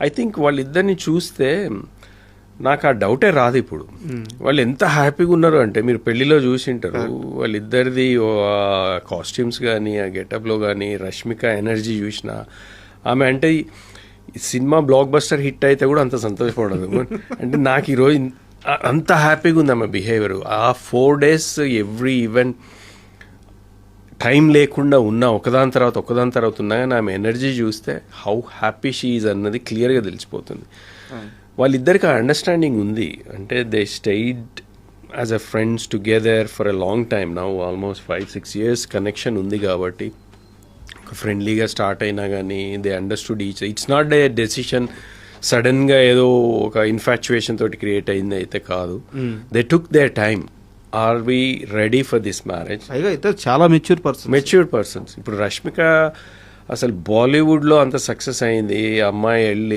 I think వాళ్ళిద్దరిని చూస్తే నాకు ఆ డౌటే రాదు ఇప్పుడు. వాళ్ళు ఎంత హ్యాపీగా ఉన్నారు అంటే మీరు పెళ్లిలో చూసింటారు. వాళ్ళిద్దరిది కాస్ట్యూమ్స్ కానీ ఆ గెటప్లో కానీ రష్మిక ఎనర్జీ చూసినా ఆమె అంటే సినిమా బ్లాక్ బస్టర్ హిట్ అయితే కూడా అంత సంతోషపడదు. అంటే నాకు ఈరోజు అంత హ్యాపీగా ఉంది ఆమె బిహేవియర్. ఆ 4 days ఎవ్రీ ఈవెంట్ టైం లేకుండా ఉన్నా ఒకదాని తర్వాత ఉన్నా కానీ ఆమె ఎనర్జీ చూస్తే హౌ హ్యాపీ షీ ఈజ్ అన్నది క్లియర్గా తెలిసిపోతుంది. వాళ్ళిద్దరికి ఆ అండర్స్టాండింగ్ ఉంది. అంటే they stayed as a friends together for a long time now, almost 5-6 years connection ఉంది కాబట్టి ఫ్రెండ్లీగా స్టార్ట్ అయినా కానీ they understood each. It's not a decision సడన్గా ఏదో ఒక ఇన్ఫాచ్యుయేషన్ తోటి క్రియేట్ అయింది అయితే కాదు. They took their time. Are we ready for this marriage? అయితే చాలా మెచ్యూర్డ్ పర్సన్స్. ఇప్పుడు రష్మిక అసలు బాలీవుడ్లో అంత సక్సెస్ అయింది. అమ్మాయి వెళ్ళి